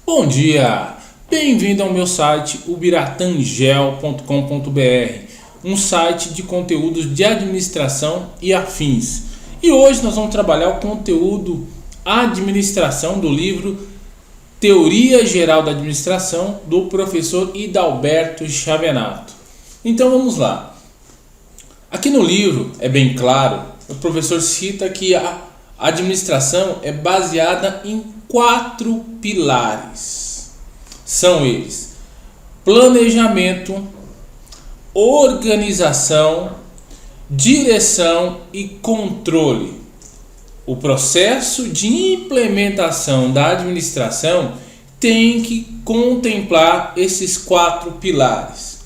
Bom dia, bem-vindo ao meu site ubiratangel.com.br, um site de conteúdos de administração e afins. E hoje nós vamos trabalhar o conteúdo administração do livro Teoria Geral da Administração do professor Hidalberto Chavenato. Então vamos lá. Aqui no livro é bem claro, o professor cita que a administração é baseada em 4 pilares. São eles: planejamento, organização, direção e controle. O processo de implementação da administração tem que contemplar esses 4 pilares.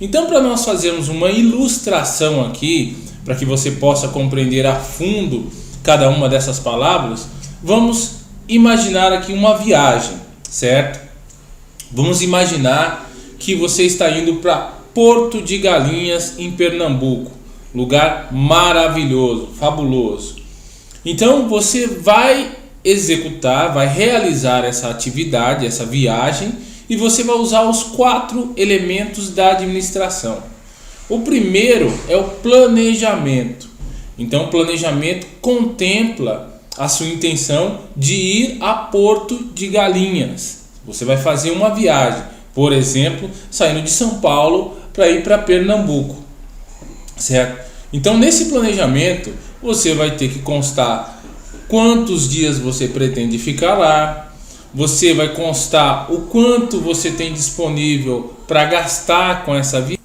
Então, para nós fazermos uma ilustração aqui, para que você possa compreender a fundo cada uma dessas palavras, vamos imaginar aqui uma viagem, certo? Vamos imaginar que você está indo para Porto de Galinhas, em Pernambuco, lugar maravilhoso, fabuloso. Então você vai executar, vai realizar essa atividade, essa viagem, e você vai usar os 4 elementos da administração. O primeiro é o planejamento. Então o planejamento contempla a sua intenção de ir a Porto de Galinhas. Você vai fazer uma viagem, por exemplo, saindo de São Paulo para ir para Pernambuco, certo? Então nesse planejamento você vai ter que constar quantos dias você pretende ficar lá, você vai constar o quanto você tem disponível para gastar com essa viagem.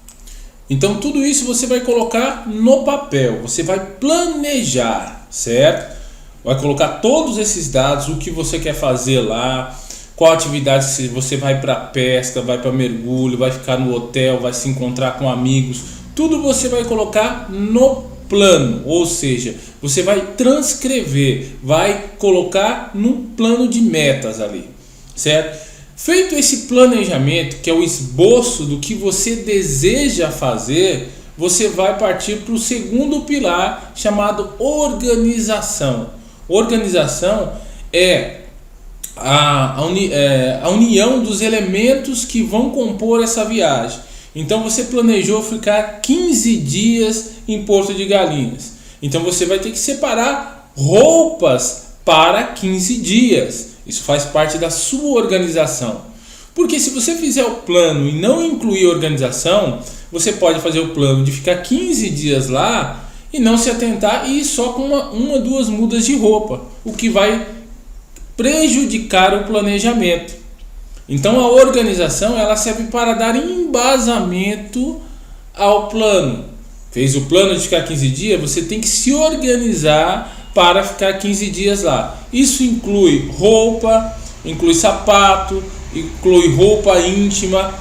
Então tudo isso você vai colocar no papel, você vai planejar, certo? Vai colocar todos esses dados, o que você quer fazer lá, qual atividade, se você vai para pesca, vai para mergulho, vai ficar no hotel, vai se encontrar com amigos, tudo você vai colocar no plano, ou seja, você vai transcrever, vai colocar no plano de metas ali, certo? Feito esse planejamento, que é o esboço do que você deseja fazer, você vai partir para o segundo pilar, chamado organização. Organização é a união dos elementos que vão compor essa viagem. Então você planejou ficar 15 dias em Porto de Galinhas. Então você vai ter que separar roupas para 15 dias. Isso faz parte da sua organização. Porque se você fizer o plano e não incluir organização, você pode fazer o plano de ficar 15 dias lá e não se atentar e ir só com uma, 2 mudas de roupa, o que vai prejudicar o planejamento. Então a organização ela serve para dar embasamento ao plano. Fez o plano de ficar 15 dias, você tem que se organizar para ficar 15 dias lá. Isso inclui roupa, inclui sapato, inclui roupa íntima,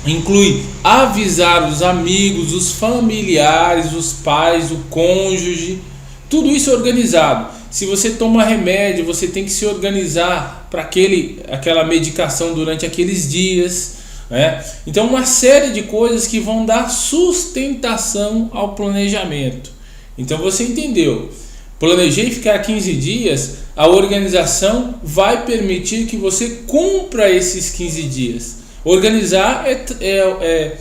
inclui avisar os amigos, os familiares, os pais, o cônjuge, tudo isso é organizado. Se você toma remédio, você tem que se organizar para aquela medicação durante aqueles dias, né? Então uma série de coisas que vão dar sustentação ao planejamento. Então você entendeu? Planejei ficar 15 dias, a organização vai permitir que você cumpra esses 15 dias. Organizar é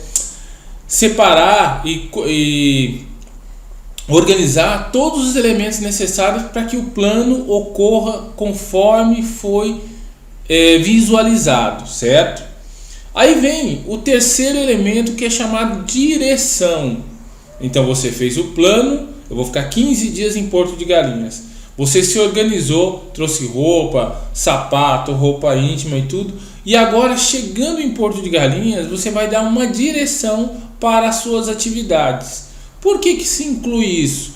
separar e organizar todos os elementos necessários para que o plano ocorra conforme foi visualizado, certo? Aí vem o terceiro elemento, que é chamado direção. Então você fez o plano, eu vou ficar 15 dias em Porto de Galinhas. Você se organizou, trouxe roupa, sapato, roupa íntima e tudo. E agora, chegando em Porto de Galinhas, você vai dar uma direção para as suas atividades. Por que se inclui isso?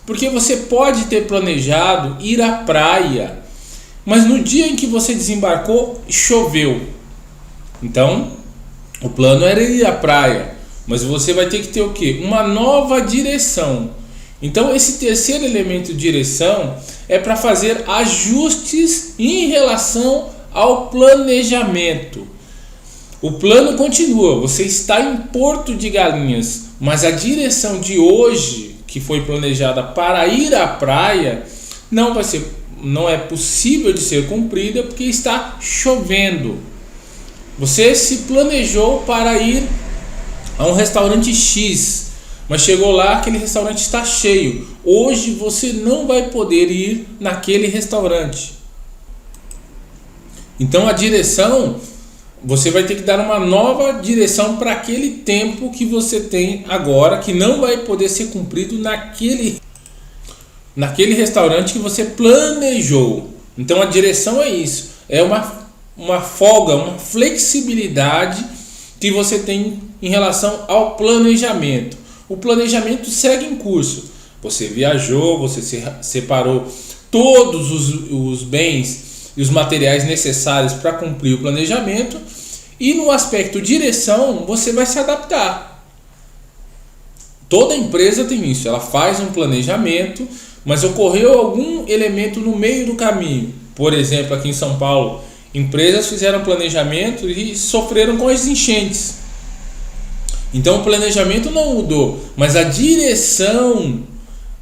Porque você pode ter planejado ir à praia, mas no dia em que você desembarcou, choveu. Então, o plano era ir à praia, mas você vai ter que ter o quê? Uma nova direção. Então esse terceiro elemento, direção, é para fazer ajustes em relação ao planejamento. O plano continua, você está em Porto de Galinhas, mas a direção de hoje, que foi planejada para ir à praia, não vai ser não é possível de ser cumprida porque está chovendo. Você se planejou para ir a um restaurante X, mas chegou lá, aquele restaurante está cheio. Hoje você não vai poder ir naquele restaurante. Então a direção, você vai ter que dar uma nova direção para aquele tempo que você tem agora, que não vai poder ser cumprido naquele restaurante que você planejou. Então a direção é isso, é uma folga, uma flexibilidade que você tem em relação ao planejamento. O planejamento segue em curso. Você viajou, você separou todos os bens e os materiais necessários para cumprir o planejamento, e no aspecto direção você vai se adaptar. Toda empresa tem isso, ela faz um planejamento, mas ocorreu algum elemento no meio do caminho. Por exemplo, aqui em São Paulo, empresas fizeram planejamento e sofreram com as enchentes. Então o planejamento não mudou, mas a direção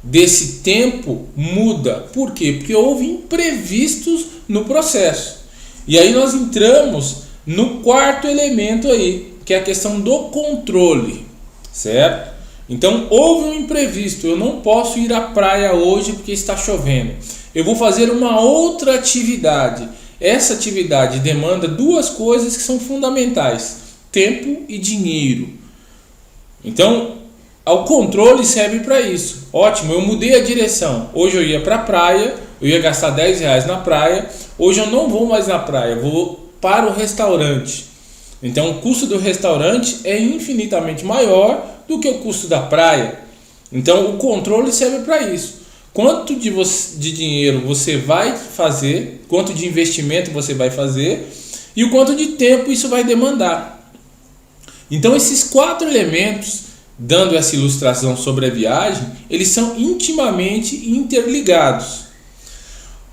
desse tempo muda. Por quê? Porque houve imprevistos no processo. E aí nós entramos no quarto elemento aí, que é a questão do controle, certo? Então houve um imprevisto, eu não posso ir à praia hoje porque está chovendo. Eu vou fazer uma outra atividade. Essa atividade demanda duas coisas que são fundamentais: tempo e dinheiro. Então, o controle serve para isso. Ótimo, eu mudei a direção. Hoje eu ia para a praia, eu ia gastar R$10 na praia. Hoje eu não vou mais na praia, eu vou para o restaurante. Então, o custo do restaurante é infinitamente maior do que o custo da praia. Então, o controle serve para isso. Quanto de dinheiro você vai fazer, quanto de investimento você vai fazer e o quanto de tempo isso vai demandar. Então esses quatro elementos, dando essa ilustração sobre a viagem, eles são intimamente interligados.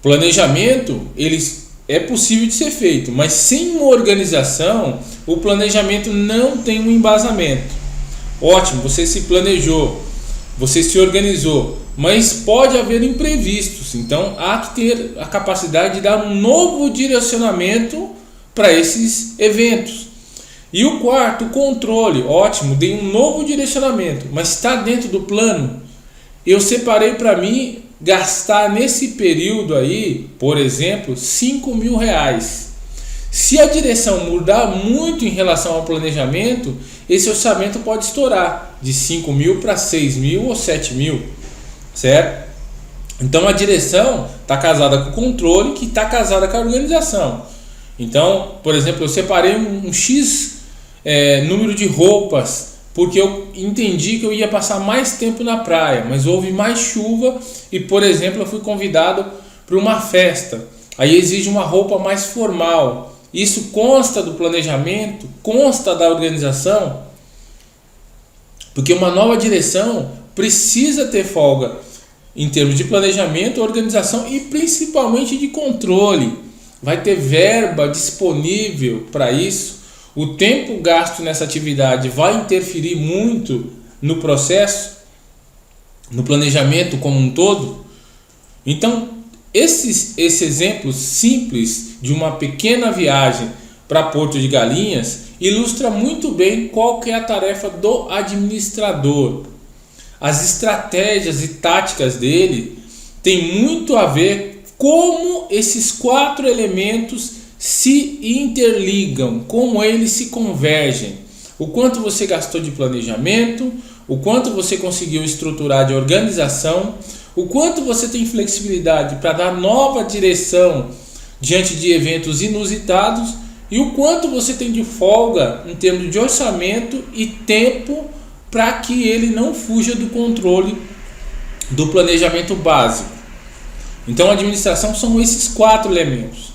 Planejamento, é possível de ser feito, mas sem uma organização, o planejamento não tem um embasamento. Ótimo, você se planejou, você se organizou, mas pode haver imprevistos, então há que ter a capacidade de dar um novo direcionamento para esses eventos. E o quarto, controle. Ótimo, dei um novo direcionamento, mas está dentro do plano. Eu separei para mim gastar nesse período aí, por exemplo, R$5.000. Se a direção mudar muito em relação ao planejamento, esse orçamento pode estourar de 5.000 para 6.000 ou 7.000, certo? Então a direção está casada com o controle, que está casada com a organização. Então, por exemplo, eu separei um X número de roupas, porque eu entendi que eu ia passar mais tempo na praia, mas houve mais chuva e, por exemplo, eu fui convidado para uma festa. Aí exige uma roupa mais formal. Isso consta do planejamento, consta da organização, porque uma nova direção precisa ter folga em termos de planejamento, organização e principalmente de controle. Vai ter verba disponível para isso. O tempo gasto nessa atividade vai interferir muito no processo, no planejamento como um todo. Então, esse exemplo simples de uma pequena viagem para Porto de Galinhas ilustra muito bem qual que é a tarefa do administrador. As estratégias e táticas dele têm muito a ver como esses quatro elementos se interligam, como eles se convergem. O quanto você gastou de planejamento, o quanto você conseguiu estruturar de organização, o quanto você tem flexibilidade para dar nova direção diante de eventos inusitados e o quanto você tem de folga em termos de orçamento e tempo para que ele não fuja do controle do planejamento básico. Então a administração são esses quatro elementos.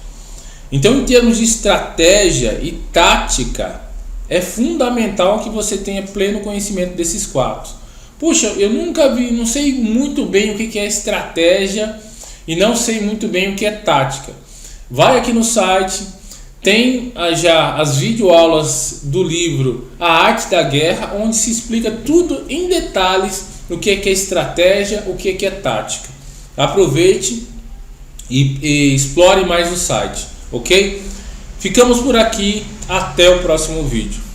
Então, em termos de estratégia e tática, é fundamental que você tenha pleno conhecimento desses quatro. Puxa, eu nunca vi, não sei muito bem o que é estratégia e não sei muito bem o que é tática. Vai aqui no site, tem já as videoaulas do livro A Arte da Guerra, onde se explica tudo em detalhes o que é estratégia, o que é tática. Aproveite e explore mais o site, ok? Ficamos por aqui, até o próximo vídeo.